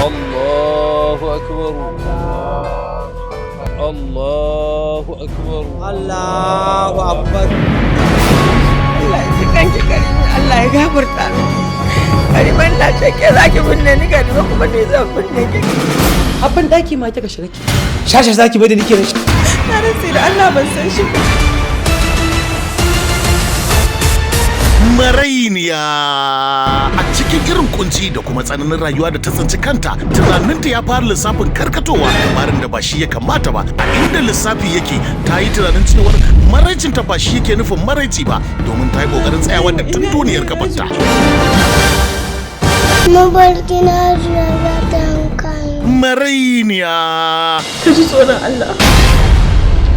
الله أكبر الله أكبر الله أكبر Allah ya kanki Karima, Allah ya gafarta min. Karima na ce ke zaki binne ni, Karima kuma ni zan binne ki. Abin daki ma kika shiga ki. Shashe zaki bai da nike da shi. Na rantsi da Allah ban san shi ba. Marainiya a cikin irin kunci da kuma tsananin rayuwa da ta tsinci kanta, tunaninta ya fara lissafin karkatowa lamarin da ba shi ya kamata ba. A inda lissafi yake, ta yi tunanin cewar maraicinta ba shi yake nufin maraici ba, domin ta yi kokarin tsayawa da tun duniyar gabanta. Mabarki na zuwa za ta hankali. Marainiya. Ka ji tsoron Allah.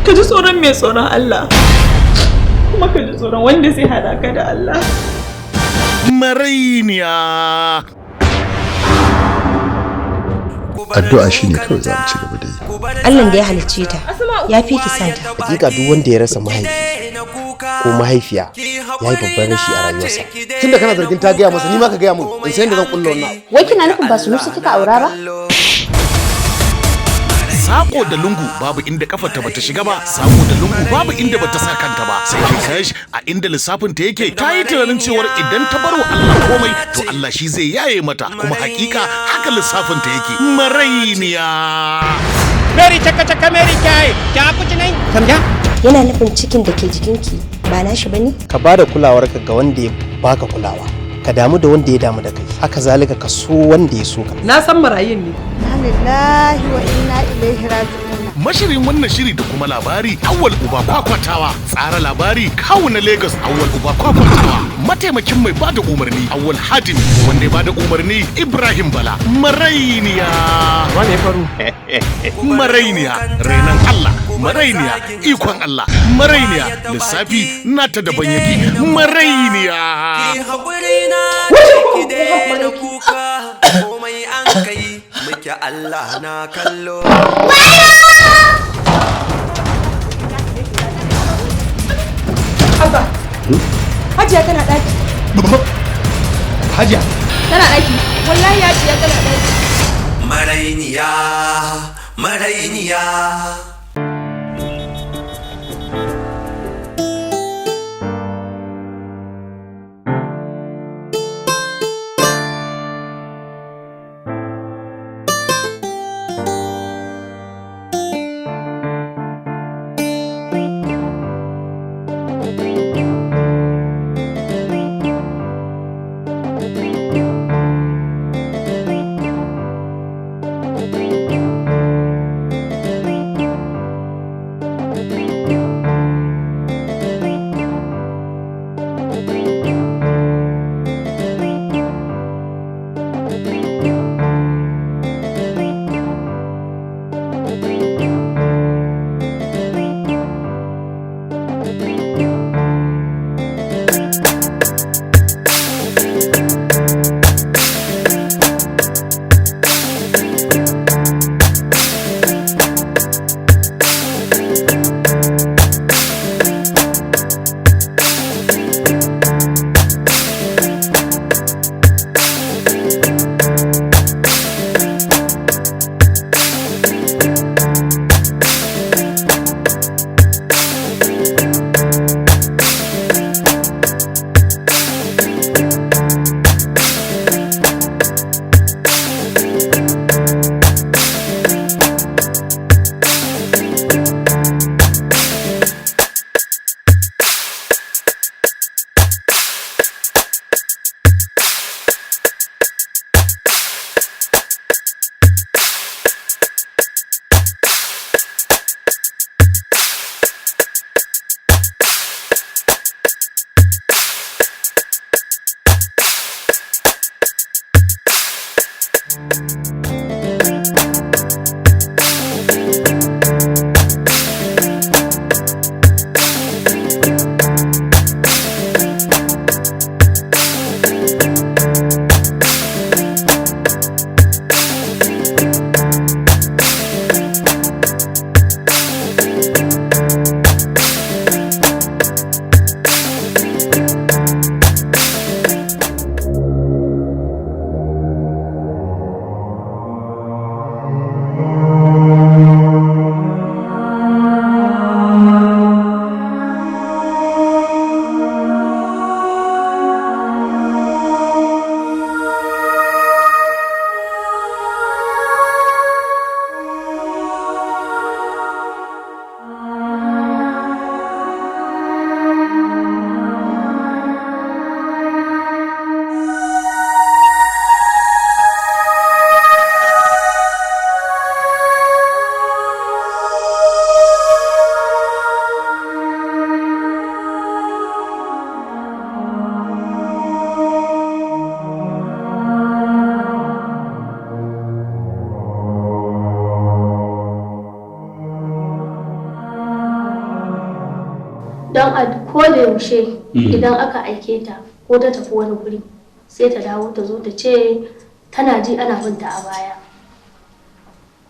Ka ji tsoron mai tsoron Allah. Kuma ka ji tsoron wanda zai hada ka da Allah. Marainiya. Addu'a shine kawai za mu ci gaba da yi. Allah da ya halicce ta ya fi ki santa. Hakika duk wanda ya rasa mahaifi ko mahaifiya ya yi babban rashi a rayuwarsa. Tunda kana zargin ta gaya masa, ni ma ka gaya mun in san da zan kulla wannan. Wai kina nufin ba su nusu kika aura ba? Sako da lungu babu inda kafarta bata shiga ba, sako da lungu babu inda bata sa kanta ba. Sai kai a inda lissafin ta yake, ta yi tunanin cewar idan ta bar wa Allah komai to Allah shi zai yaye mata, kuma hakika haka lissafin ta yake. Marainiya. Mary chaka Mary kai, ta kuci nai. Kamja? Yana nufin cikin da ke jikinki ba nashi bane? Ka ba da kulawarka ga wanda ya baka kulawa. Ka damu da wanda ya damu da kai. Haka zalika ka so wanda ya so ka. Na san marayin ne. Alhamdulillah wa inna ilaihi raji'un. Mashirin wannan shiri da kuma labari Awwal Uba Kwakwatawa, tsara labari Kawu na Lagos Awwal Uba Kwakwatawa, mataimakin mai bada umarni Awwal Hadim, wanda ya bada umarni Ibrahim Bala. Marainiya. Wane faru? Marainiya, renan Allah. Marainiya, ikon Allah. Marainiya, lissafi nata daban yake. Marainiya. Komai an kai muke Allah na kallo. Abba. Hajiya tana daki. Hajiya. Tana daki. Wallahi Hajiya tana daki. Marainiya, marainiya. don a koda yaushe idan aka aike ta ko ta tafi wani guri sai ta dawo ta zo ta ce tana ji ana binta a baya.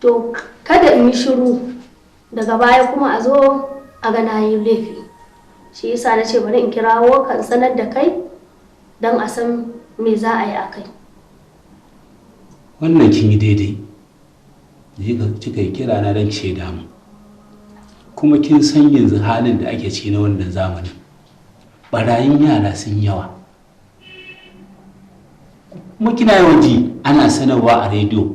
To kada in yi shiru daga baya kuma a zo a ga na yi laifi. Shi yasa na ce bari in kirawo kan sanar da kai don a san me za a yi a kai. Wannan kin yi daidai. Kika yi kira na don shaida mu. Kuma kin san yanzu halin da ake ciki na wannan zamanin. Barayin yara sun yawa. Kuma kina yawan ji ana sanarwa a rediyo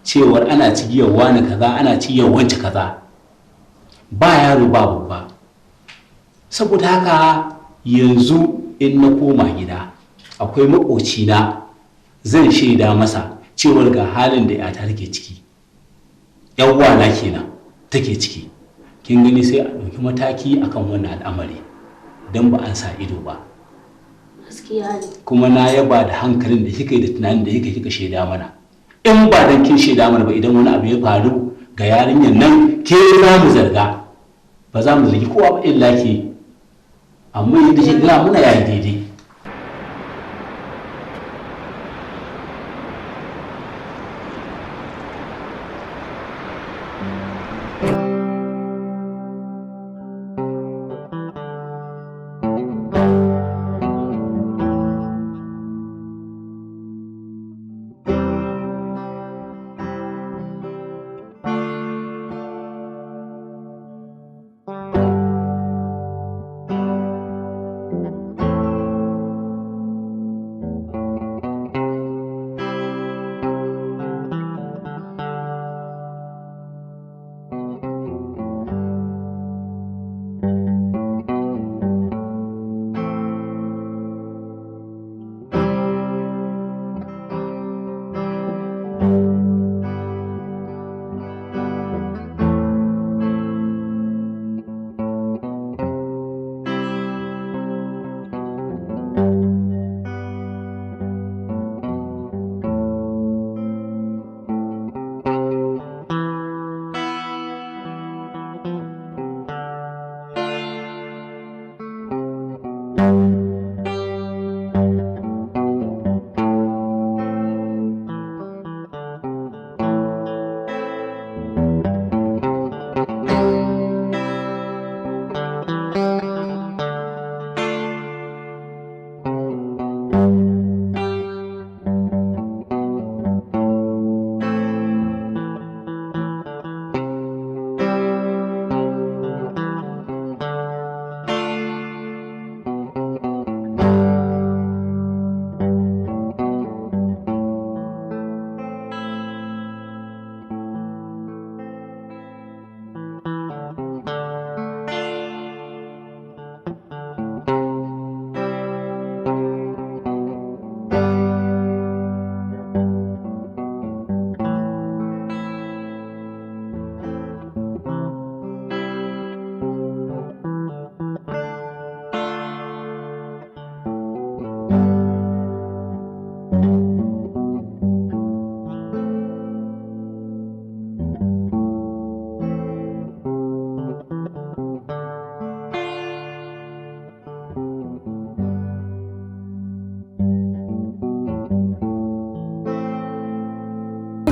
cewar ana cigiyar wani kaza ana cigiyar wance kaza. Ba yaro ba babba. Saboda haka yanzu in na koma gida akwai makocina zan shaida masa cewar ga halin da yata take ciki. Yawwa na kenan take ciki. Kin gani sai a ɗauki mataki akan wannan al'amari don ba an sa ido ba. Gaskiya ne. Kuma na yaba da hankalin da kika yi da tunanin da kika shaida mana. In ba dan kin shaida mana ba idan wani abu ya faru ga yarinyar nan ke za mu zarga. Ba za mu zargi kowa ba illa ke. Amma yadda shi gina muna yayi daidai.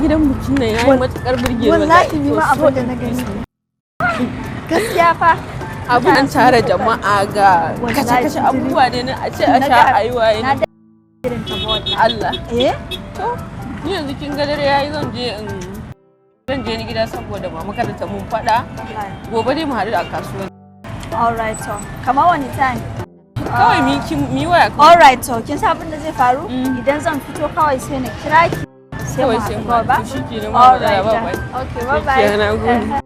gidan bikin nan yayi matukar burge ni wallahi ni ma abin da na gani gaskiya fa abu an tare jama'a ga kace abubuwa ne a ce a sha aiwa ne Allah to ni yanzu kin ga dare yayi zan je ni gida saboda mama kada ta mun fada gobe dai mu haɗu a kasuwa alright so kamar wani time kawai mi waya all right to kin san abin da zai faru idan zan fito kawai sai na kira ki sai mu haɗu ba shikenan ma ba bye okay bye bye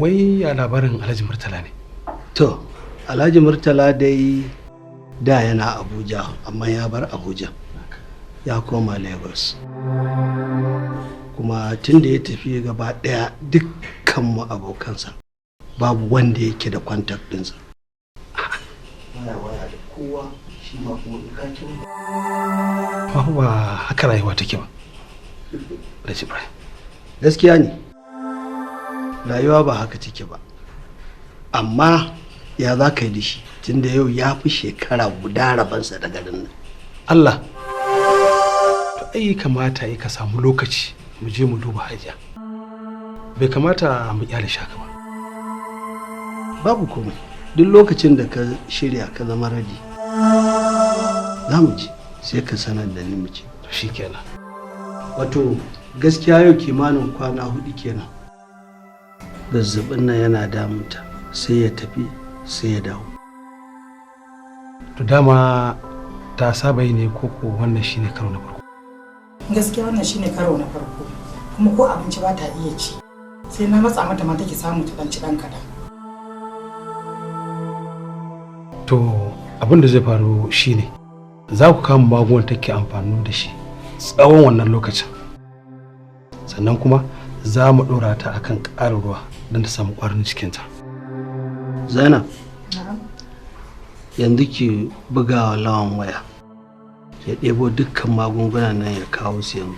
wai ya labarin Alhaji Murtala ne? To, Alhaji Murtala dai da yana Abuja, amma ya bar Abuja. Ya koma Lagos. Kuma tun da ya tafi gaba ɗaya dukkanmu abokansa, babu wanda yake da kwantak ɗinsa. Waya da kowa shi ma kuma ikakin. Ba haka rayuwa take ba. Alhaji Ibrahim. Gaskiya ne. Rayuwa ba haka take ba. Amma ya za ka yi da shi tunda yau ya fi shekara guda rabansa da garin nan. Allah, to ai kamata yi ka samu lokaci mu je mu duba hajiya. Bai kamata mu kyale shaka ba. Babu komai, duk lokacin da ka shirya ka zama radi za mu je sai ka sanar da ni mu ce. To shikenan. Wato gaskiya yau kimanin kwana 4 kenan. Zazzabin nan yana damunta, sai ya tafi sai ya dawo. To dama ta saba yi ne koko wannan shine karo na farko? Gaskiya wannan shine karo na farko, kuma ko abinci ba ta iya ci, sai na matsa mata ma take samu ta ci dan kadan. To abin da zai faru shine za ku kama magungunan take amfani da shi tsawon wannan lokacin, sannan kuma za mu ɗora ta akan ƙarin ruwa don ta samu ƙwarin cikinta. Zainab, yanzu ki buga wa Lawan waya ya ɗebo dukkan magungunan nan ya kawo su yanzu.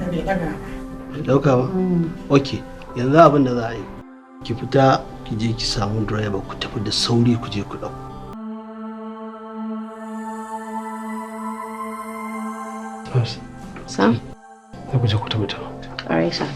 Bai ɗauka ba? Ok, yanzu abin da za a yi, ki fita ki je ki samu direba ku tafi da sauri ku je ku ɗau. Sam? Za ku je ku tafi da. Alright, sir.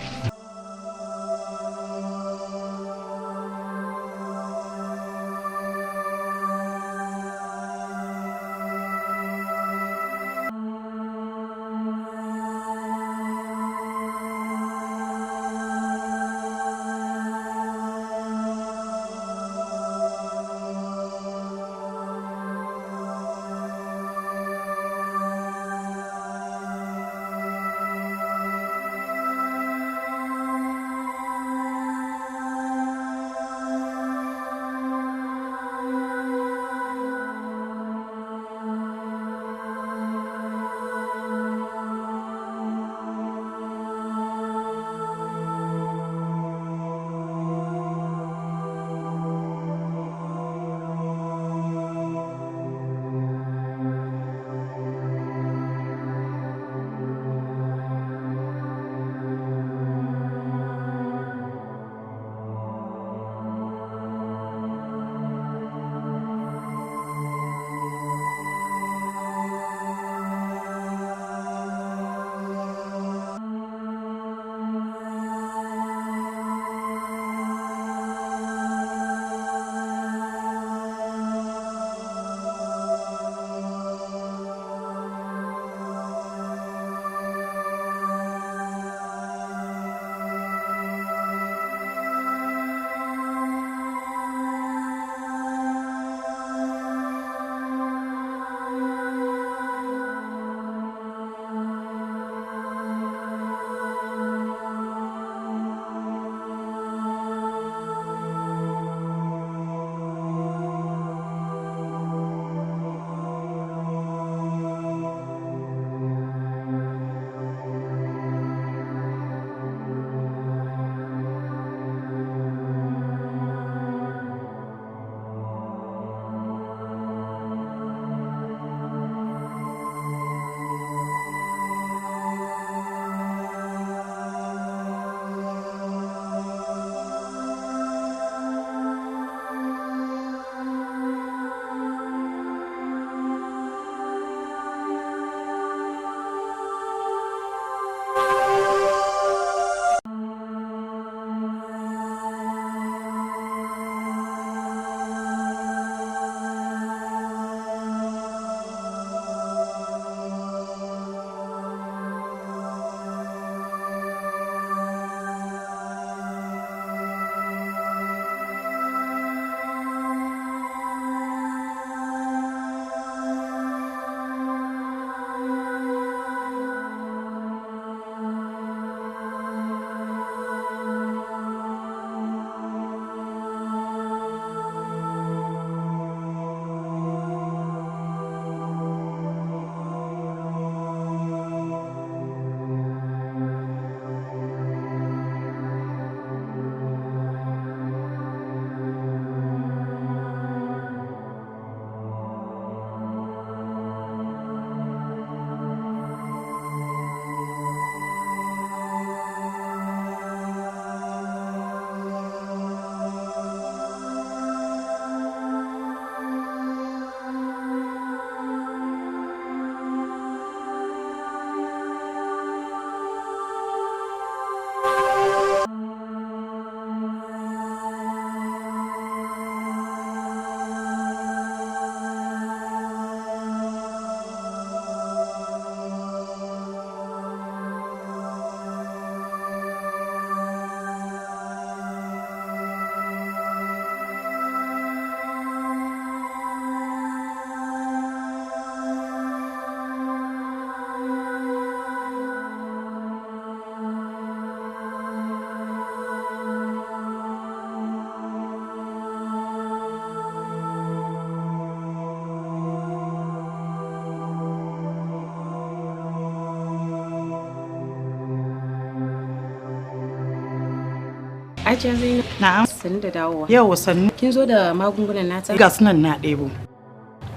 Ajiya Zainab. Na'am. Sannu da dawowa. Yau sannu. Kin zo da magungunan nata? Ga sunan na ɗebo.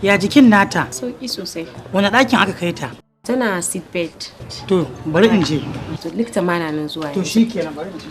Ya jikin nata? Sauki sosai. Wani ɗakin aka kai ta? Tana sick bed. To, bari in je. To likita ma na nan zuwa. To shikenan bari in je.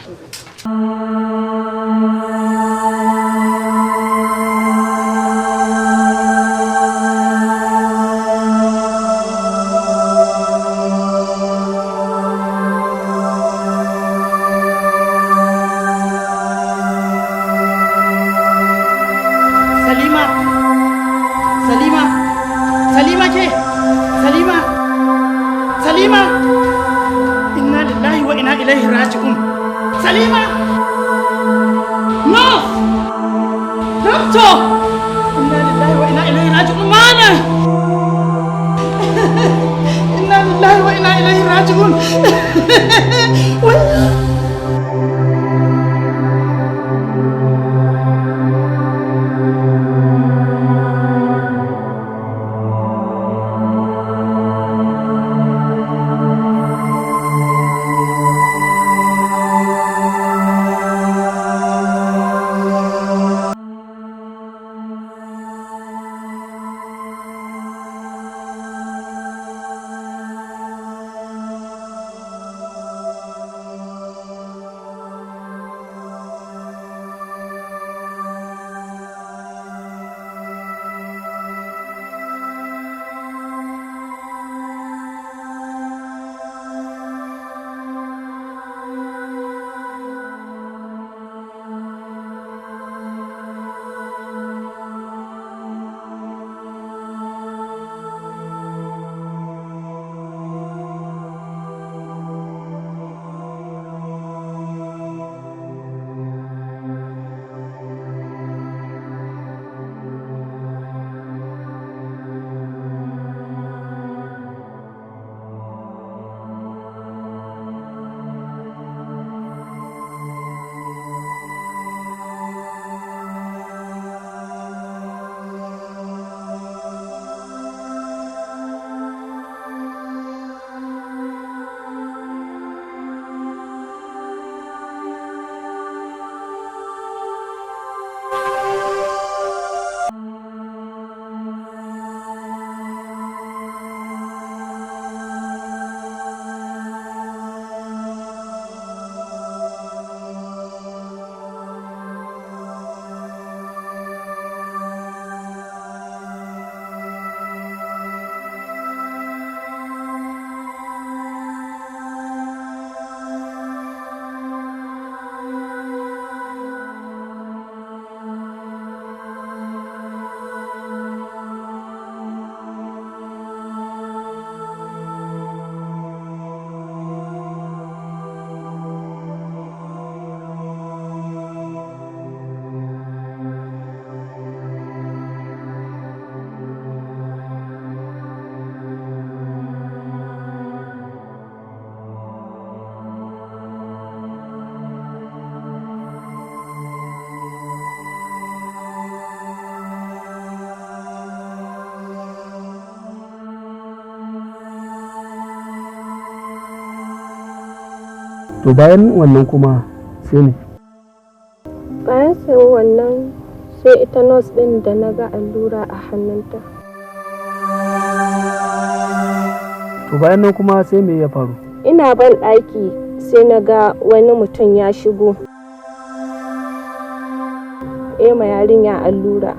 To bayan wannan kuma sai ne? Bayan sai wannan sai ita nurse ɗin da na ga allura a hannunta. To bayan nan kuma sai me ya faru? Ina ban ɗaki sai na ga wani mutum ya shigo. Ma yarinya allura.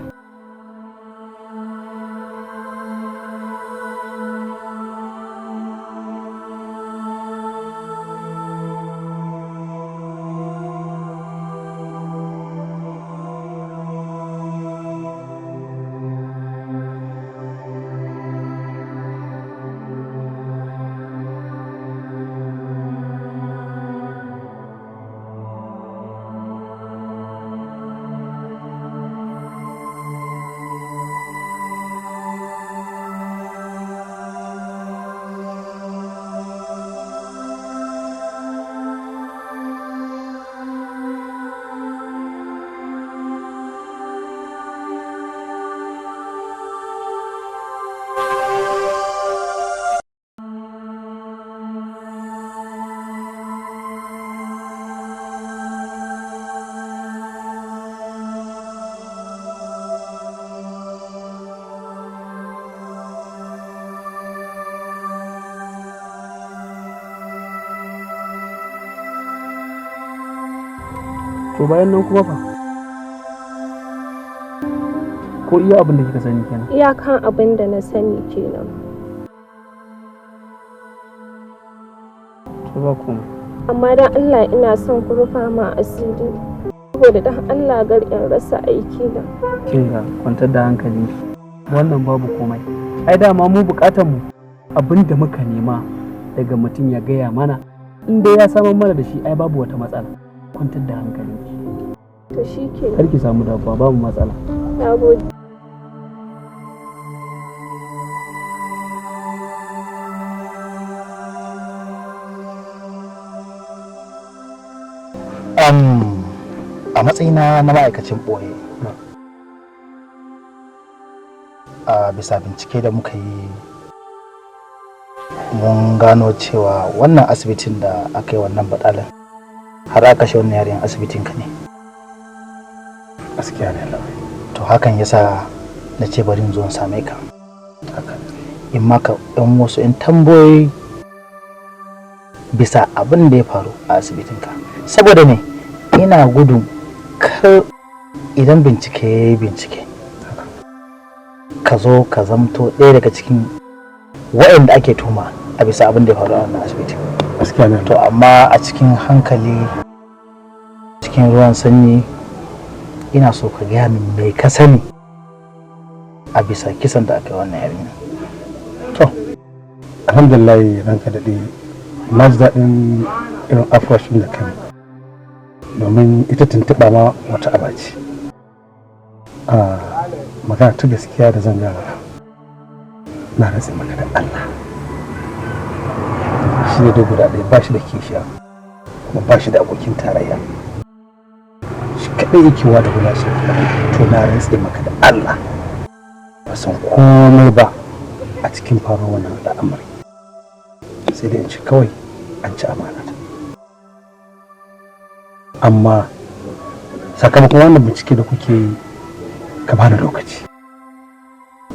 To bayan nan kuma fa? Ko iya abin da kika sani kenan? Iyakan abin da na sani kenan. To ba kuma. Amma dan Allah ina son ku rufa ma asiri. Saboda dan Allah gar in rasa aiki na. Kinga kwantar da hankali. Wannan babu komai. Ai dama mu bukatar mu abin da muka nema daga mutum ya gaya mana in dai ya samar mana da shi ai babu wata matsala. Kwantar da hankali. To shikenan. Kar ki samu damuwa babu matsala. Nagode. A matsayina na ma'aikacin ɓoye a bisa bincike da muka yi mun gano cewa wannan asibitin da aka yi wannan baɗalin har aka kashe wannan yaren asibitin ka ne. Gaskiya ne labai. To hakan yasa na ce bari in zo in same ka in maka ɗan wasu in tambayoyi bisa abin da ya faru a asibitin ka, saboda ne ina gudun kar idan bincike ya yi bincike ka zo ka zamto ɗaya daga cikin waɗanda ake tuma a bisa abin da ya faru a wannan asibiti. Gaskiya ne. To amma a cikin hankali cikin ruwan sanyi ina so ka gaya min me ka sani a bisa kisan da aka yi wannan yarinya. To alhamdulillah ranka daɗe na ji daɗin irin afroshin da kai domin ita tuntuɓa ma wata abaci. Magana ta gaskiya da zan gaya na ratse maka da Allah shi ne guda ɗaya ba shi da kishiya kuma ba shi da abokin tarayya, shi kaɗai yake wa da guda shi. To na ratse maka da Allah ba san komai ba a cikin faruwar wannan al'amari, sai dai in ci kawai an ci amana. Amma sakamakon wannan bincike da kuke yi ka bani lokaci,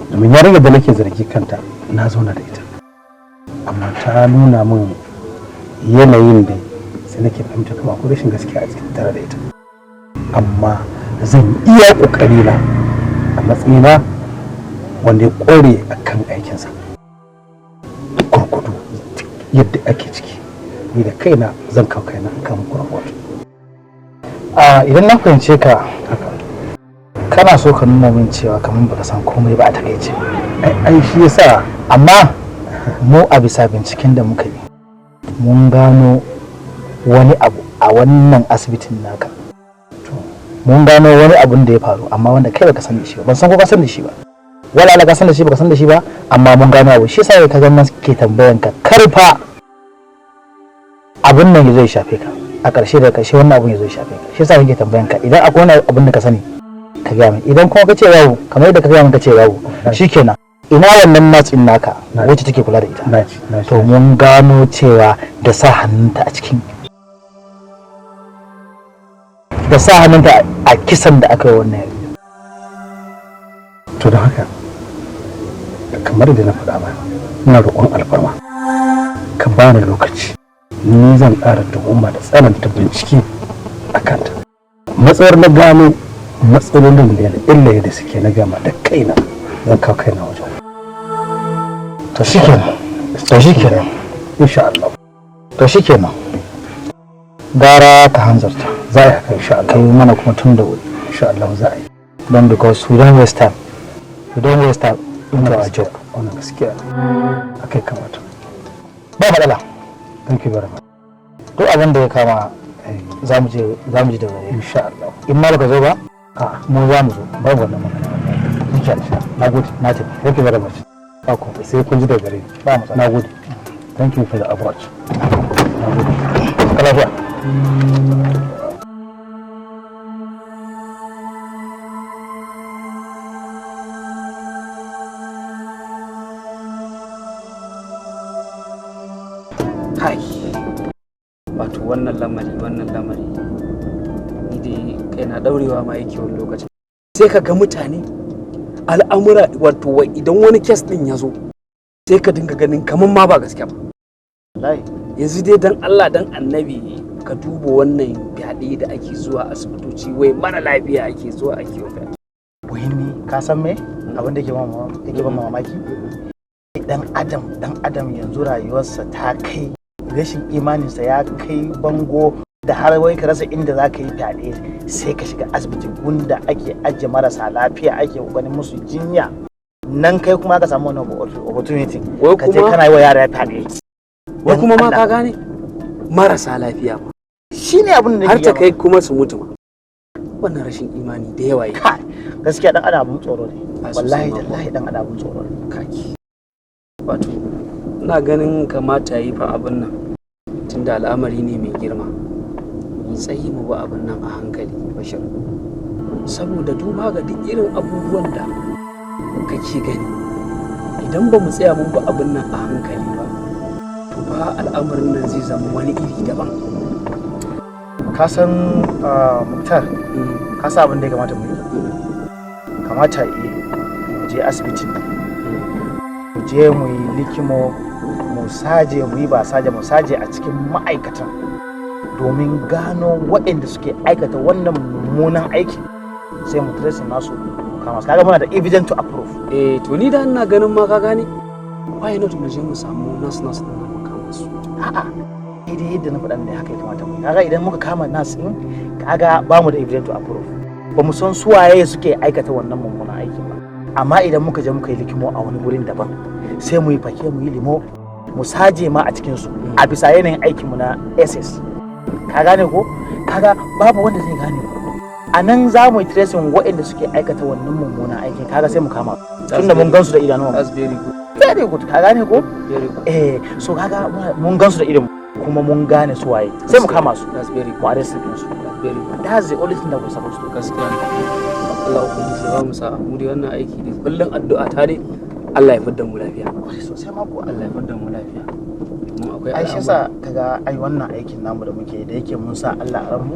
domin yarinyar da nake zargi kanta na zauna da ita amma ta nuna min yanayin da sai nake fahimta kamar akwai rashin gaskiya a cikin tare da ita. Amma zan iya kokari na a matsayina wanda ya kware a kan aikinsa kurkudu yadda ake ciki ni da kaina zan kawo kaina kan kurkudu. Idan na fahimce ka kana so ka nuna min cewa kamar baka san komai ba a takaice. Ai shi yasa. Amma mu a bisa binciken da muka yi mun gano wani abu a wannan asibitin naka. Mun gano wani abun da ya faru amma wanda kai baka san da shi ba. Ban san ko ka san da shi ba, wala ala ka san da shi baka san da shi ba, amma mun gano abu. Shi yasa ka ga nan ke tambayan ka karfa abun nan zai shafe ka a ƙarshe da ƙarshe wannan abun ya zo shafe ka. Shi yasa nake tambayan ka idan akwai wani abun da ka sani ka gaya min, idan kuma ka ce babu kamar yadda ka gaya min ka ce babu shikenan. Ina wannan matsin naka wacce take kula da ita? To mun gano cewa da sa hannunta a cikin da sa hannunta a kisan da aka yi wannan yarinya. To da haka kamar da na faɗa ba ina roƙon alfarma ka bani lokaci, ni zan ƙara tuhuma da tsananta bincike a kanta. Matsayar na gano matsalolin da illa da suke na gama da kaina zan kawo kaina wajen. To shikenan insha Allah. To shikenan gara ka hanzarta za a yi haka insha Allah. Kai mana kuma tun da wuri insha Allah za a yi. Don because we don't waste time into our job. Wannan gaskiya akai kamata. Ba matsala. Thank you very much. Duk abin da ya kama za mu je da gare insha Allah. In ma baka zo ba mu za mu zo babu wannan magana. Insha Allah. Nagode. Na tafi. Thank you very much. Sai kun ji da gare ni. Ba matsala. Nagode. Thank you for the approach. Nagode. Lafiya. Kai. Wato wannan lamari ni dai kaina daurewa ma yake wani lokacin. Sai ka ga mutane al'amura wato idan wani kes din ya zo sai ka dinga ganin kaman ma ba gaskiya ba. Yanzu dai dan Allah dan Annabi ka duba wannan fyaɗe da ake zuwa asibitoci wai mara lafiya ake zuwa ake wa fyaɗe. Wani ka san me abin da yake ban mamaki? Dan adam yanzu rayuwarsa ta kai rashin imaninsa ya kai bango da har wai ka rasa inda za ka yi fyaɗe sai ka shiga asibiti gunda ake ajiye marasa lafiya ake ganin musu jinya nan kai kuma ka samu wannan opportunity ka je kana yi wa yara fyaɗe. Wai kuma ma ka gane marasa lafiya ma shine abin da har ta kai kuma su mutu ma. Wannan rashin imani da yawa yi. Gaskiya dan adam abun tsoro ne. Wallahi dan adam abun tsoro ne. Kaki. Wato ina ganin kamata yi fa abin nan tunda al'amari ne mai girma. Mu tsayi mu ba abin nan a hankali Bashir. Saboda duba ga duk irin abubuwan da kake gani idan ba mu tsaya mun ba abin nan a hankali ba to ba al'amarin nan zai zama wani iri daban. Ka san Muktar, ka san abin da ya kamata mu yi. Kamata mu je asibiti mu je mu yi likimo mu saje mu yi ba saje mu saje a cikin ma'aikatan domin gano waɗanda suke aikata wannan mummunan aiki sai mu tracing nasu kama su. Kaga muna da evidence to approve. To ni da ina ganin ma ka gane why not mu je mu samu nas din mu kama su. A'a dai yadda na faɗa ne haka ya kamata mu. Kaga idan muka kama nas din kaga ba mu da evidence to approve. Ba mu san su waye suke aikata wannan mummunan aiki ba. Amma idan muka je muka yi likimo a wani gurin daban sai mu yi fake mu yi limo mu saje ma a cikin su a bisa yanayin aikin mu na SS. Ka gane ko? Kaga babu wanda zai gane ko. A nan za mu yi tracing waɗanda suke aikata wannan mummunan aikin kaga sai mu kama tunda mun gansu da idanuwa. That's very good. Very good. Ka gane ko? Very good. So kaga mun gansu da idan kuma mun gane su waye sai mu kama su. That's very good. Mu arrest su. Very good. That's the only thing that we're supposed to do. Gaskiya Allah ubangiji ba mu sa mu dai wannan aiki ne kullun addu'a ta dai Allah ya fidda mu lafiya. Sosai ma ko Allah ya fidda mu lafiya. Mun akwai ai shi yasa kaga ai wannan aikin namu da muke da yake mun sa Allah a ranmu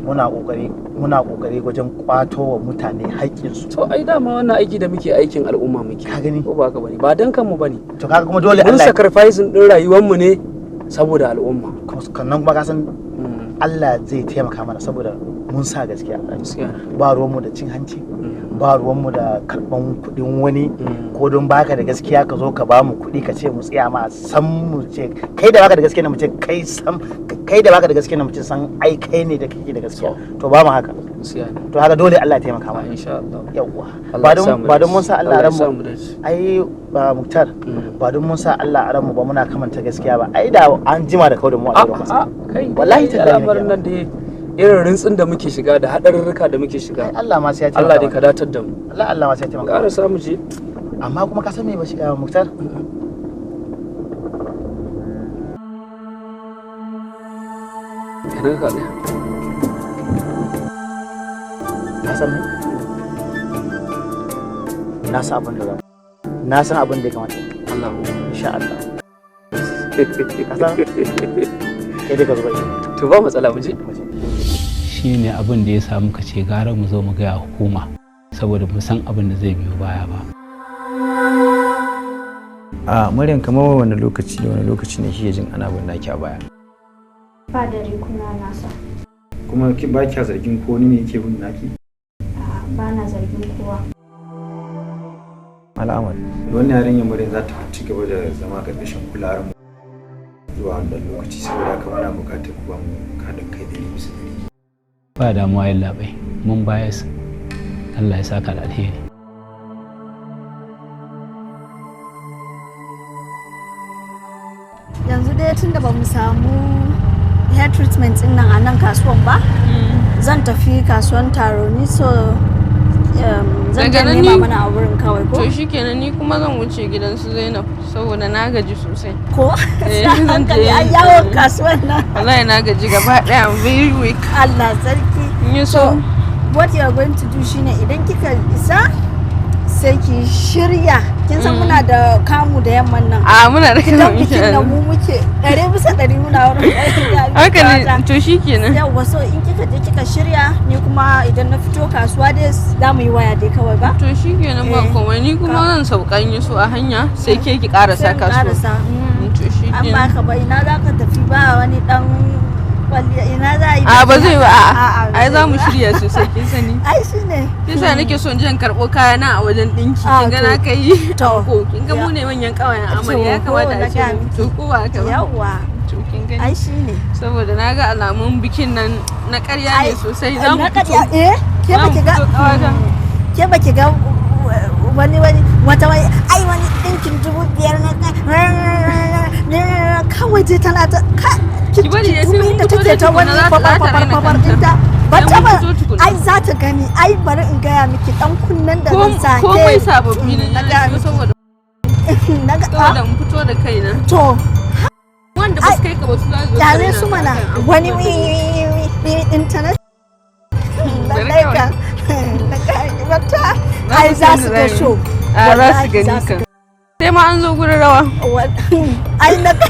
muna kokari wajen kwato wa mutane haƙƙinsu. To ai dama wannan aiki da muke aikin al'umma muke. Ka gani ko ba ka bane ba dan kanmu bane. To kaga kuma dole Allah mun sacrificing din rayuwar mu ne saboda al'umma. Kannan kuma ka san Allah zai taimaka mana saboda mun sa gaskiya ba ruwanmu da cin hanci ba ruwanmu da karban kuɗin wani ko don baka da gaskiya ka zo ka ba mu kuɗi ka ce mu tsaya ma san mu ce kai da baka da gaskiya na mu ce kai da baka da gaskiya na mu ce san ai kai ne da kake da gaskiya to ba mu haka to haka dole Allah ya taimaka mana insha Allah yawa ba don mun sa Allah a ranmu ai ba Muktar ba don mun sa Allah a ranmu ba muna kamanta gaskiya ba ai da an jima da kaudin mu a wurin masa wallahi ta al'amarin nan da irin rintsin da muke shiga da haɗarurruka da muke shiga Allah ma sai ya taimaka Allah dai ka datar da mu Allah ma sai ya taimaka ƙara samu je amma kuma ka san me ba shiga Muktar kana ka ne ka san me na san abin da na san abin da ya kamata Allah insha Allah ka san kai dai ka zuba to ba matsala mu je shi ne abin da ya samu ka ce gara mu zo mu gaya hukuma saboda mu san abin da zai biyo baya ba. A Maryam kamar wani lokaci da wani lokaci ne kike jin ana bin naki a baya? Ba dare kuna nasa. Kuma ki ba kya zargin ko ni ne yake bin naki? Ba na zargin kowa. Al'amari. Wannan yarinyar Maryam za ta ci gaba da zama ƙarƙashin kulawar mu zuwa wannan lokaci saboda haka muna buƙatar ku ba mu haɗin kai da ni musulmi. Ba damuwa yin labai mun baya su Allah ya saka da alheri. Yanzu dai tun da ba mu samu hair treatment din nan a nan kasuwan ba zan tafi kasuwan taro ni so zan ga nema mana a wurin kawai ko? To shikenan ni kuma zan wuce gidan su Zainab saboda na gaji sosai. Ko? Zan je yawon kasuwan nan. Wallahi na gaji gaba daya I'm very weak. Allah sarki. So what you are going to do shine idan kika isa sai ki shirya kin san muna da kamu da yamman nan muna da kamu bikin nan mu muke 100% muna wurin haka ne to shikenan yawa so in kika je kika shirya ni kuma idan na fito kasuwa dai za mu yi waya dai kawai ba to shikenan ba komai ni kuma zan saukan yi su a hanya sai ke ki karasa kasuwa to shikenan amma ka bai na za ka tafi ba wani dan kwalliya a ba zai ba ai za mu shirya sosai kin sani ai shine yasa nake son jan karbo kaya na a wajen dinki kin ga na kai ko kin ga mu ne manyan kawayen amarya ya kamata a ce to ko ba haka ba yawa to kin gani ai shine saboda na ga alamun bikin nan na ƙarya ne sosai za mu fito ke baki ga wani wata wani ai wani dinkin 5,000 na kawai je tana ta ki bari ya sai mun da take ta wani babar dinta bata ba ai za ta gani ai bari in gaya miki dan kunnen da zan sake komai sababbi ne na ga saboda mu fito da kaina to wanda ba su kai ka ba su za su tare su mana wani internet ka wata ai za su ga show za su gani kan sai ma an zo gurin rawa ai na ka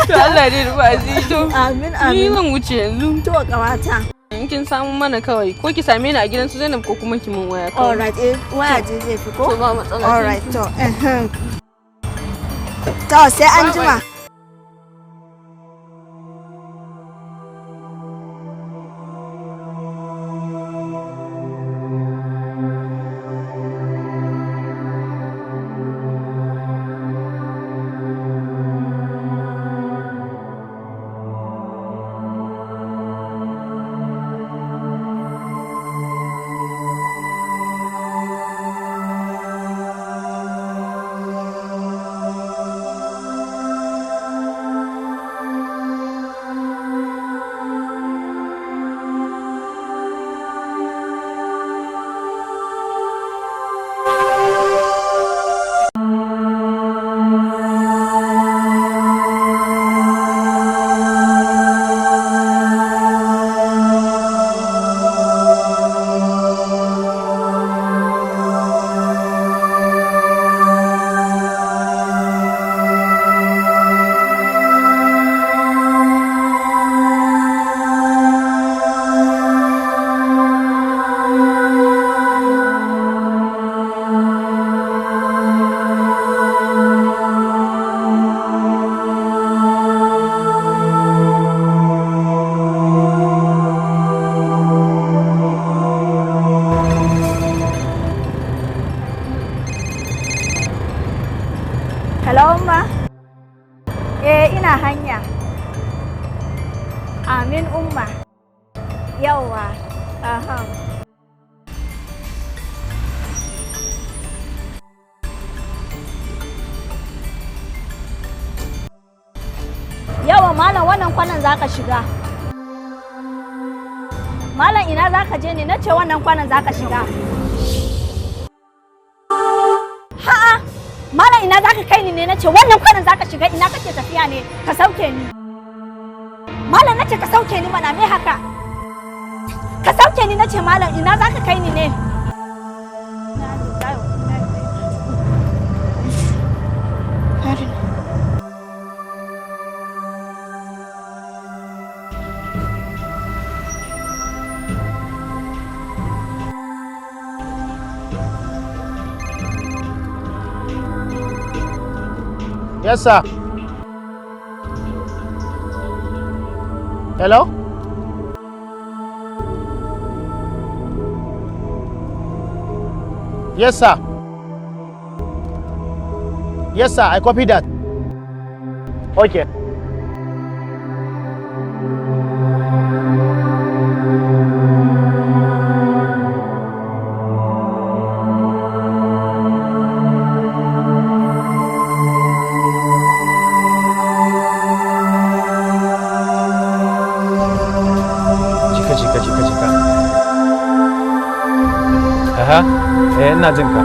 to Allah ne rufa asiri to amin ni zan wuce yanzu to kawata in kin samu mana kawai ko ki same ni a gidan su Zainab ko kuma ki mun waya kawai alright waya je zai fi ko to ba matsala alright to sai an jima shiga malam ina zaka je ne nace wannan kwanan zaka shiga ha'a malam ina zaka kai ni ne nace wannan kwanan zaka shiga ina kake tafiya ne ka sauke ni malam nace ka sauke ni mana me haka ka sauke ni nace malam ina zaka kai ni ne Yes, sir. Hello? Yes, sir. Yes, sir. I copy that. Okay. ina jin ka.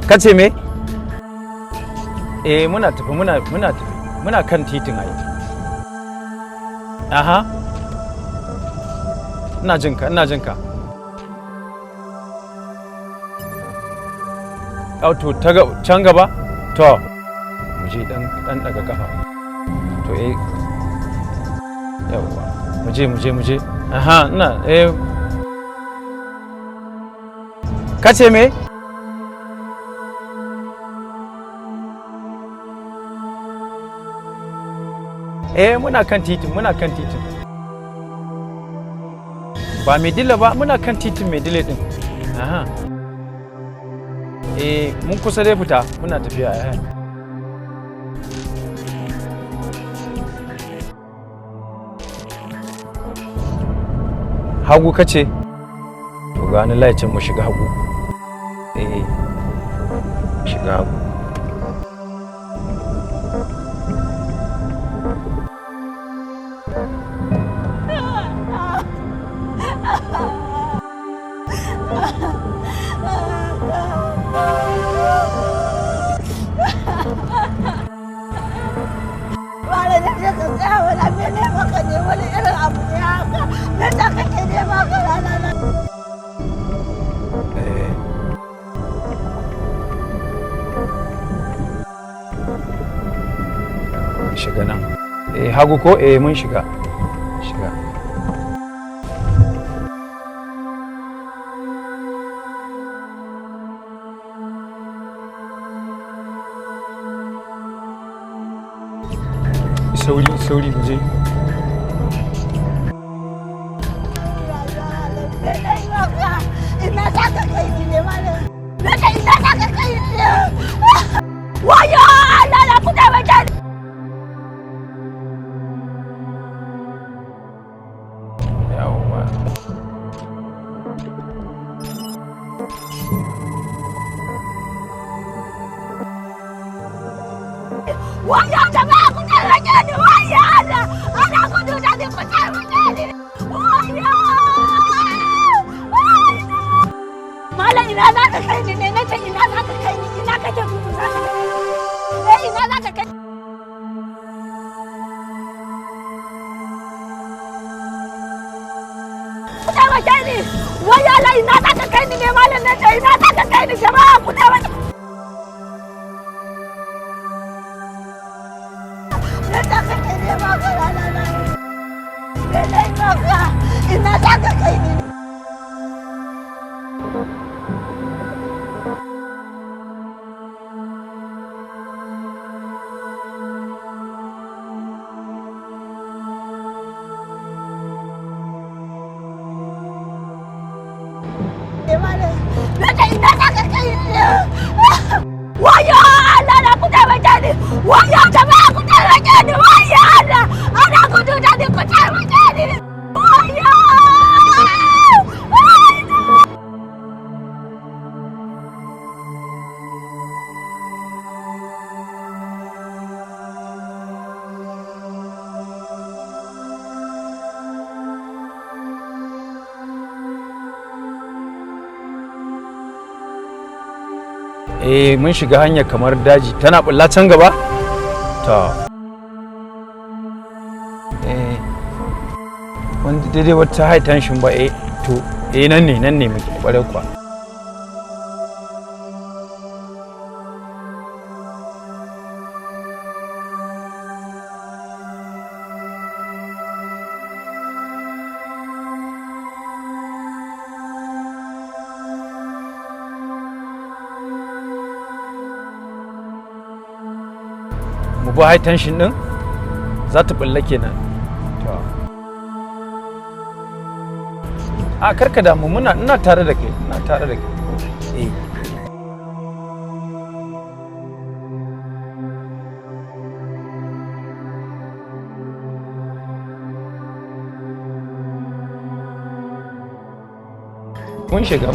Kace me? Muna tafi muna kan titin ai. Aha. Ina jin ka. To can gaba? To. Mu je dan daga kafa. To yawwa. Mu je. Aha, ina Kace me? muna kan titin ba Maidile ba, muna kan titin Maidile din. Aha. Mun kusa dai fita, muna tafiya. Hagu kace? To ga ni laicin mu shiga hagu. Shiga hagu. Shiga nan. Hagu ko? Mun shiga. Sauri mu je. Ina za ka kai ni ne malam. Ina za ka kai ni ne. Wayo Allah na kuta wajen. Wayo jama'a ku taimake ni, wayo Allah, ana gudu da ni ku taimake ni, wayo! Malam ina za ka kai ni ne, nace ina za ka kai ni, ina kake gudu za ka kai ni, ina za ka kai ku taimake ni, wayo Allah ina za ka kai ni ne, malam nace ina za ka kai ni, jama'a ku taimake ni. Ina za ka kai ni? Wayo Allah na ku taimake ni! Wayo jama'a ku taimake ni! Wayo Allah! Ana gudu da ni ku taimake ni! Wayo! Mun shiga hanya kamar daji tana bulla can gaba? Wanda daidai wata high tension ba nan ne muke kware kwa. Mu bi high tension din za ta bulla kenan. Karka damu ina tare da kai, Mun shiga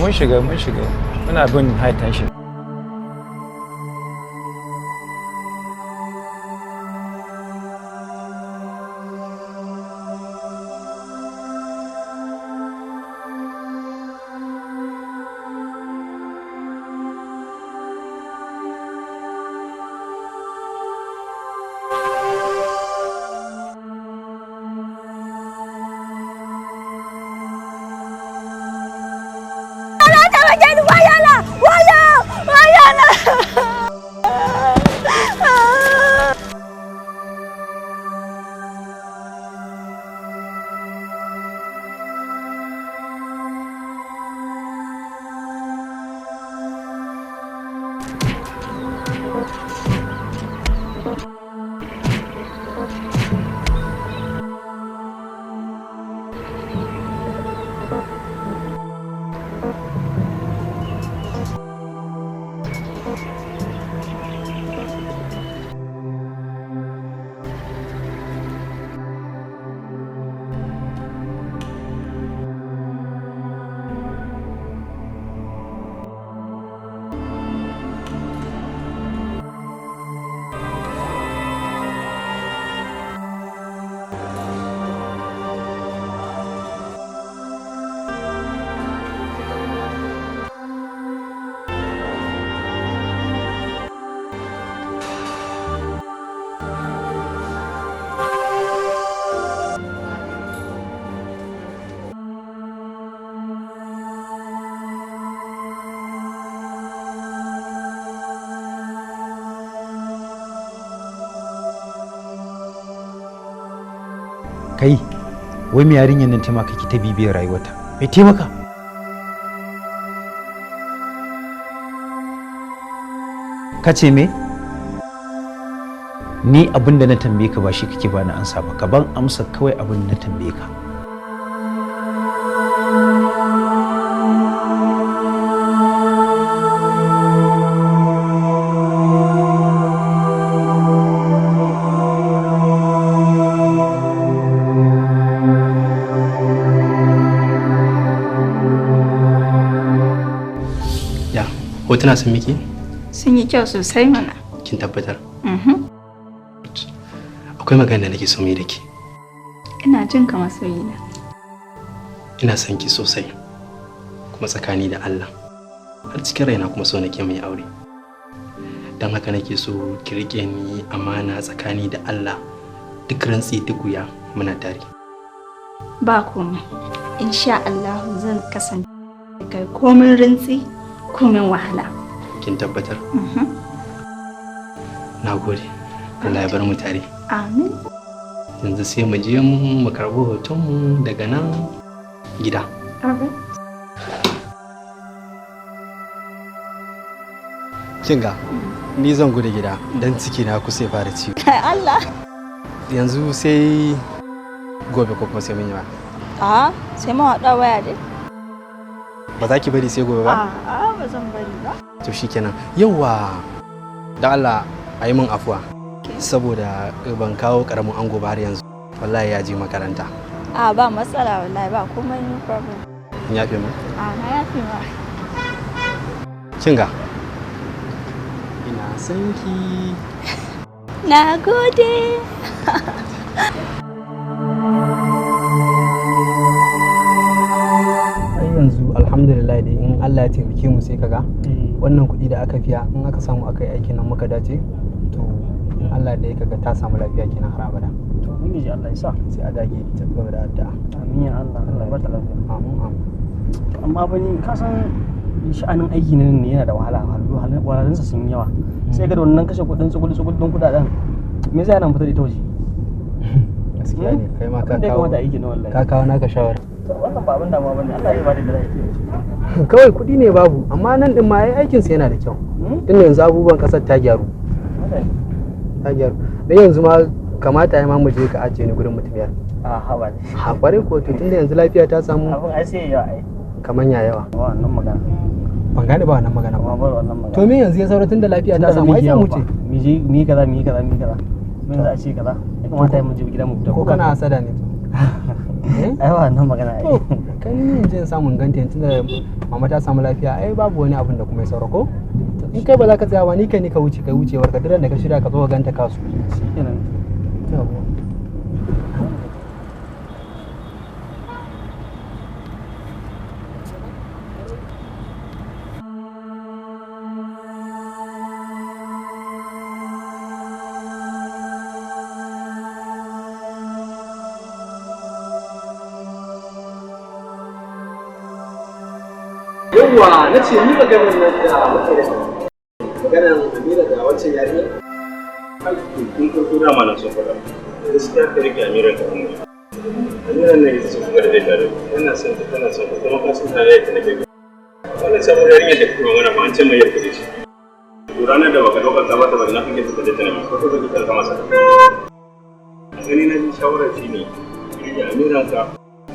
muna bin high tension. kai wai me yarinyar nan taimaka ki ta bibiyar rayuwarta me taimaka kace me ni abin da na tambaye ka ba shi kake bani ansa ba ka ban amsa kawai abin da na tambaye ka hotuna sun miki? Sun yi kyau sosai mana. Kin tabbatar? Akwai magana da nake so mai da ke. Ina jin ka masoyina. Ina son ki sosai. Kuma tsakani da Allah. Har cikin raina kuma so nake mai aure. Don haka nake so ki rike ni amana tsakani da Allah. Duk rantsi duk wuya muna tare. Ba komai. Insha Allah zan kasance kai komin rantsi komin wahala. Kin tabbatar? Na gode. Allah ya bar mu tare. Amin. Yanzu sai mu je mu karɓo hoton mu daga nan gida. Kinga, ni zan gudu gida don ciki na kusa ya fara ciwo. Allah. Yanzu sai gobe ko kuma sai mun yi ba. Sai mu haɗa waya dai. Ba za ki bari sai gobe ba? Ba zan bari ba. To shikenan. Yawwa. Da Allah a yi min afuwa. Saboda ban kawo karamin ango ba har yanzu. Wallahi ya je makaranta. Ba matsala wallahi ba komai no problem. Kin yafe mu? Na yafe ma. Kinga. Ina son ki. Na gode. Yanzu alhamdulillah dai in Allah ya taimake mu sai kaga wannan kuɗi da aka fiya in aka samu aka yi aikin nan muka dace to in Allah da ya kaga ta samu lafiya kenan har abada. To mun ji Allah ya sa sai a dage ta gaba da addu'a. Amin ya Allah. Allah ya bata lafiya. Amin amin. Amma bani ka san sha'anin aiki nan ne yana da wahala wahalansa sun yawa sai ga da wannan kashe kuɗin tsugul don kuɗaɗen me zai yana fita da ita waje. Gaskiya ne kai ma ka kawo naka shawara. Wannan ba abin damuwa bane Allah ya bada da rai. Kawai kuɗi ne babu amma nan din ma aikin sa yana da kyau. Tunda yanzu abubuwan kasar ta gyaru. Ta gyaru. Dan yanzu ma kamata ya ma mu je ka ajiye ni gurin mutumiyar. Haba ne. Ha kware ko to tunda yanzu lafiya ta samu. Abin ai sai yawa ai. Kaman ya yawa. Wannan magana. Ban gane ba wannan magana ba. Ba wannan magana. To me yanzu ya saura tunda lafiya ta samu ai sai mu ce. Mi je mi kaza mi kaza mi kaza. Mun za a ce kaza. Ya kamata mu je gidan mu fita. Ko kana hasada ne to? Ai wannan magana ai. Kai ni yanzu samun ganta tunda mama ta samu lafiya ai babu wani abin da kuma ya saura ko? In kai ba za ka tsaya ba ni kai ni ka wuce kai wucewar ka duk da ka shirya ka zo ka ganta kasu. Shikenan. Yawwa na ce ni maganar nan da muke da maganar Amira da wancan yarinya. Kun farko dama na son faɗa. Gaskiya ka rike Amira ka hannu. Amira ne ita ce kuma da dai tare. Tana son ta kuma ka san tare da nake. Wannan sabon yarinya da kuma magana ba an ce mai yarda da shi. To ranar da baka ɗaukar ta mata ba na kake ta da tana ko ta kike ta masa. A gani na shawara shi ne rike Amira ka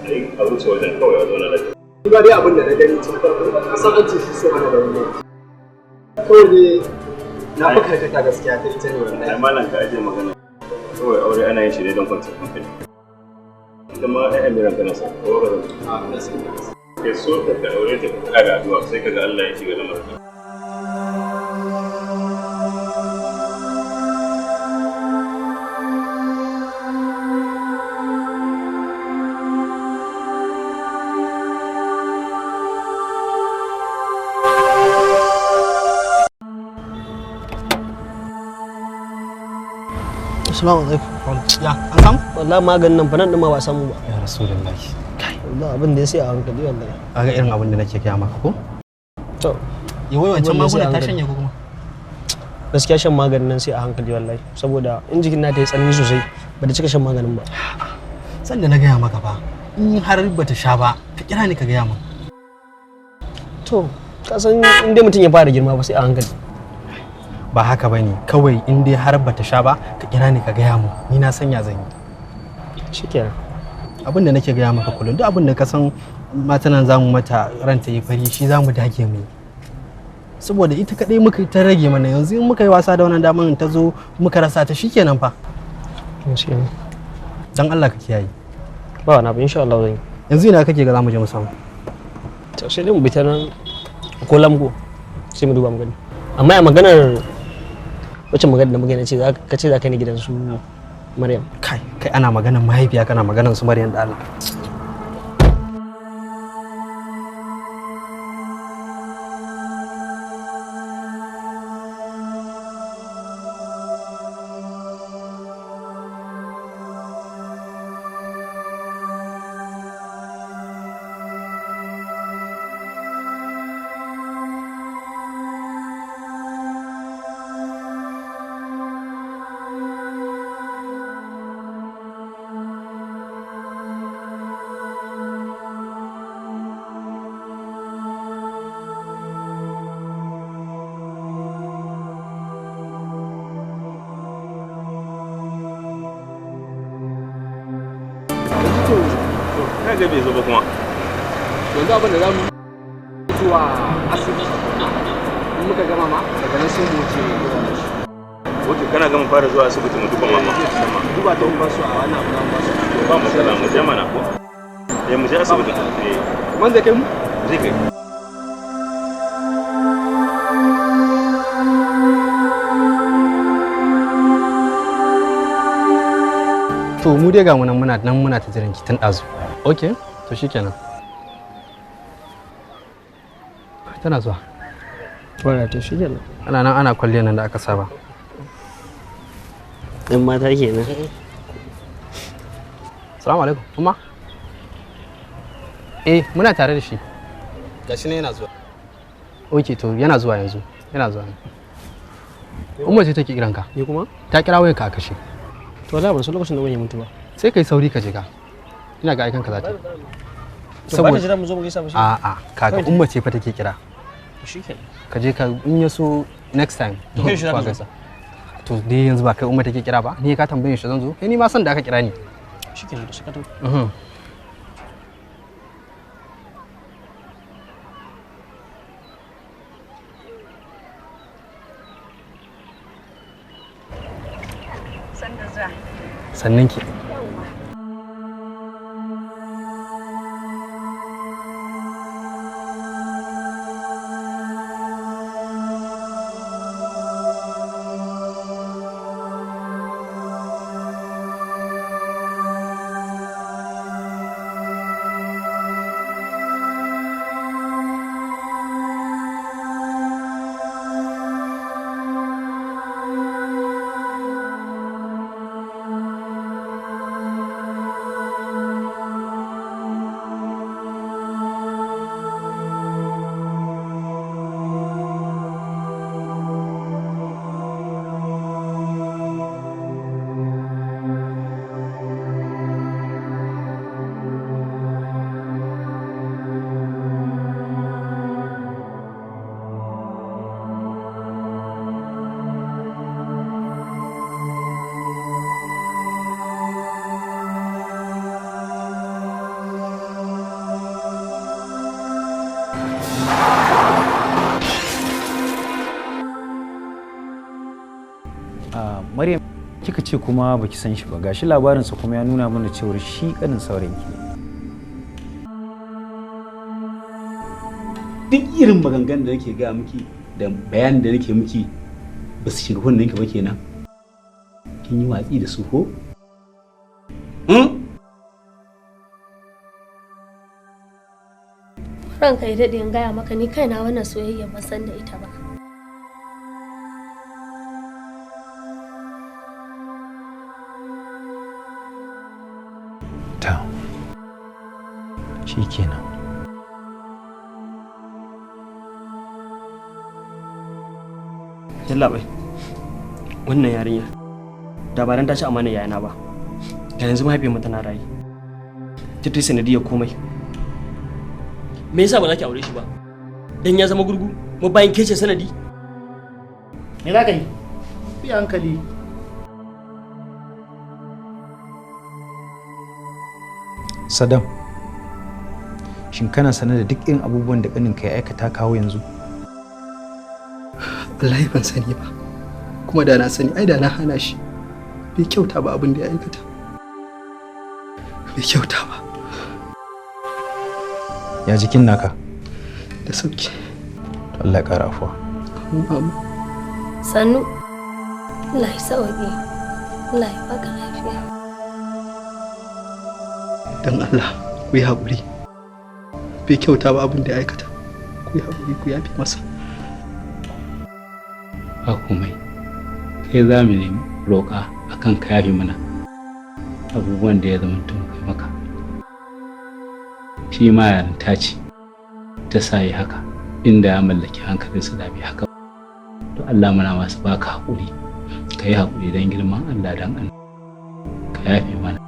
ai a wuce wajen kawai a zo na lafiya. Ba dai abin da na gani tun farko kasan an ce shi sai ana da wani kawai ne na fi karkata gaskiya ta ita ne wannan. Ai malam ka aje magana kawai aure ana yin shi ne don kwanciyar hankali. Ita ma ai Amiran kana sa ko ba zan na san ke so ka aure ta ka ga addu'a sai kaga Allah ya shiga lamarin. Assalamu alaikum. Ya, an samu? Wallahi maganin nan fa nan din ma ba samu ba. Ya Rasulullahi. Kai, wallahi abin da ya sai a hankali wallahi. Kaga irin abin da nake gaya maka ko? To, ya wai wancan magunguna ta shanye ko kuma? Gaskiya shan maganin nan sai a hankali wallahi saboda in jikin na ta yi tsanani sosai ba da cika shan maganin ba. san da na gaya maka fa in har bata sha ba ka kira ni ka gaya min. To ka san in dai mutum ya fara girma ba sai a hankali. Ba haka bane, kawai in dai har bata sha ba ka kira ni ka gaya min, ni na sanya zan yi. Shikenan. Abin da nake gaya maka kullum, duk abin da ka san mata nan zamu mata ranta yi fari shi zamu dage mu yi. Saboda ita kadai muka ta rage mana, yanzu in muka yi wasa da wannan daman ta zo muka rasa ta shikenan fa. Dan Allah ka kiyaye. Ba wani abu insha Allah zan yi. Yanzu ina kake ga zamu je mu samu? To sai dai mu bi ta nan ko lamgo sai mu duba mu gani. Amma a maganar wacce magana da magana ce ka ce za ka ni gidan su Maryam. Kai ana maganar mahaifiya kana maganar su Maryam da Allah. na ga bai zo ba kuma yanzu abin da za mu zuwa asibiti in muka gama ma daga nan sai mu ce wato kana gama fara zuwa asibiti mu duba mama duba ta ba su a wannan abu ba su ba mu sala mu je mana ko mu je asibiti man zai kai mu zai kai to mu dai ga mu nan muna ta jiran ki tun dazu. Okay, to shikenan. Tana zuwa. Wala to shikenan. Ana nan ana kwalle nan da aka saba. Dan mata kenan. Assalamu alaikum. Kuma? Muna tare da shi. Gashi ne yana zuwa. Okay, to yana zuwa yanzu. Yana zuwa. Umma ce take kiranka. Ni kuma? Ta kira wayarka a kashe. To da ban san lokacin da wani mutu ba. Sai kai sauri ka je ka. Ina ga aikanka za ta yi. Saboda jira mu zo mu gaisa ba shi. A'a, kaga umma ce fa take kira. Shikenan. Ka je ka in ya so next time. Kai shi za gaisa. To dai yanzu ba kai umma take kira ba. Ni ka tambaye shi zan zo. Kai ni ma san da aka kira ni. Shikenan da shaka to. Sannan ki. Maryam kika ce kuma baki san shi ba gashi labarinsa kuma ya nuna mana cewa shi kanin saurayinki ne. Duk irin maganganun da nake ga miki da bayanin da nake miki ba su shiga hunninki ba kenan. Kin yi watsi da su ko? Ranka ya daɗe in gaya maka ni kaina wannan soyayya ban san da ita ba. Shi kenan. Yallaɓai, wannan yarinya da ba dan ta ci amana yayana ba, da yanzu mahaifiyar mu tana rayu. ita ta sanadiyar komai. Me yasa ba za ki aure shi ba? Dan ya zama gurgu mu bayan kece sanadi. Me za ka yi? Bi hankali. Saddam, shin kana sanar da duk irin abubuwan da ƙaninka ya aikata kawo yanzu? Wallahi ban sani ba, kuma da na sani ai da na hana shi. Bai kyauta ba abin da ya aikata, bai kyauta ba. Ya jikin naka? Da sauki. Allah ya ƙara afuwa. Sannu, Allah ya sauke, Allah ya baka lafiya. Dan Allah ku yi haƙuri, bai kyauta ba abin da ya aikata, ku yi haƙuri ku yafi masa. Ba komai, kai za mu nemi roƙa akan ka yafi mana abubuwan da ya zama tun kai maka. Shi ma yarinta ce ta sa yi haka, inda ya mallaki hankalinsa da bai haka. To Allah muna masu baka haƙuri, ka yi haƙuri don girman Allah don Allah, ka yafe mana.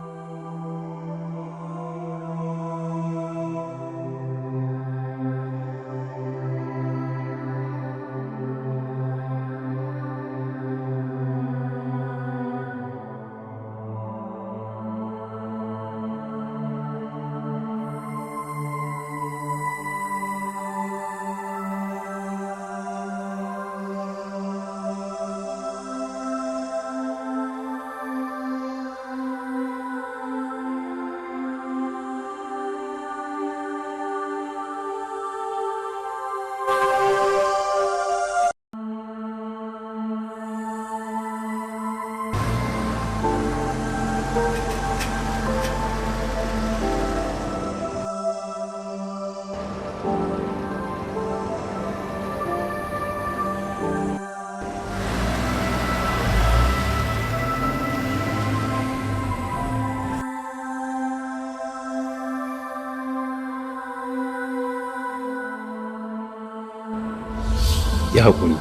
Ya haƙuri.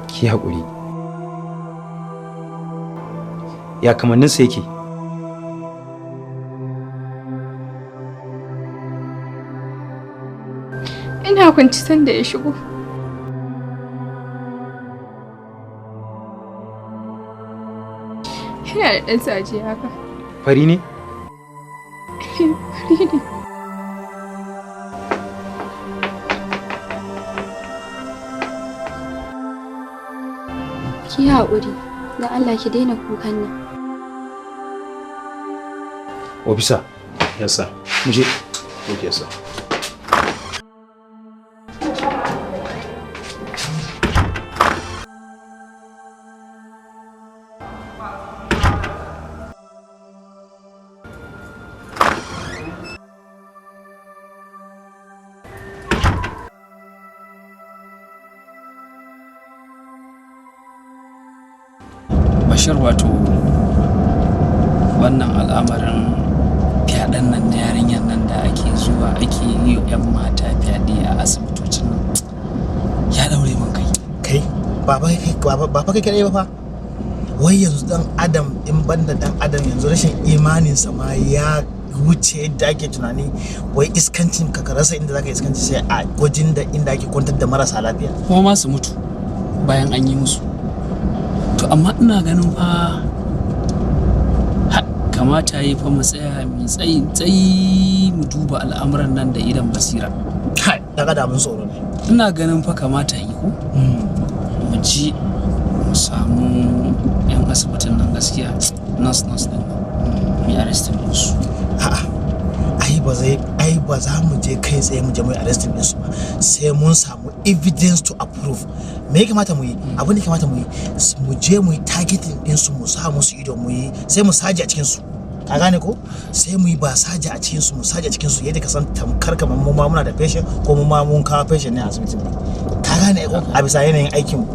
Ki haƙuri. Ya kamanninsa yake? Ina kwanci sanda ya shigo. Yana da ɗan saje haka. Fari ne? Fari ne. Ki haƙuri, da Allah ki daina kukan nan. Ofisa, yasa, mu je. Ok, yasa. Bashir, wato wannan al'amarin fyaɗen nan na yarinyar nan da ake zuwa ake yi 'yan mata fyaɗe a asibitocin nan ya daure min kai. Kai ba fa kai kadai ba fa. Wai yanzu dan adam in banda dan adam yanzu rashin imaninsa ma ya wuce yadda ake tunani. Wai iskancin ka rasa inda zaka iskanci sai a gwajin da inda ake kwantar da marasa lafiya kuma ma su mutu bayan an yi musu. To amma ina ganin fa kamata yi fa mu tsaya mu tsayi mu duba al'amuran nan da idan basira. Kai daga da mun tsoro ne. Ina ganin fa kamata yi ko mu ji mu samu yan asibitin nan gaskiya nurse din mu arrestin su. A'a ai ba za mu je kai tsaye mu je mu arrestin su ba, sai mun samu evidence to approve. Me ya kamata mu yi? Abin da ya kamata mu yi, mu je mu yi targeting din su, mu sa musu ido, mu yi sai mu saje a cikin su. Ka gane ko? Sai mu yi ba saje a cikin su, mu saje a cikin su yadda ka san tamkar kamar mu ma muna da patient ko mu ma mun kawo patient ne a asibitin ne. Ka gane ko? A bisa yanayin aikin mu.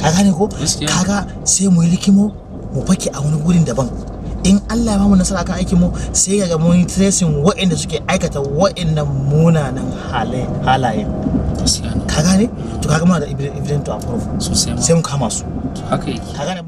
Ka gane ko? Kaga sai mu yi likimo mu fake a wani gurin daban. In Allah ya bamu nasara kan aikin mu sai ga mun tracing waɗanda suke aikata waɗannan munanan halaye. Ka gane? To kaga muna da evidence to approve. Sai mu kama su. Haka yake. Ka gane?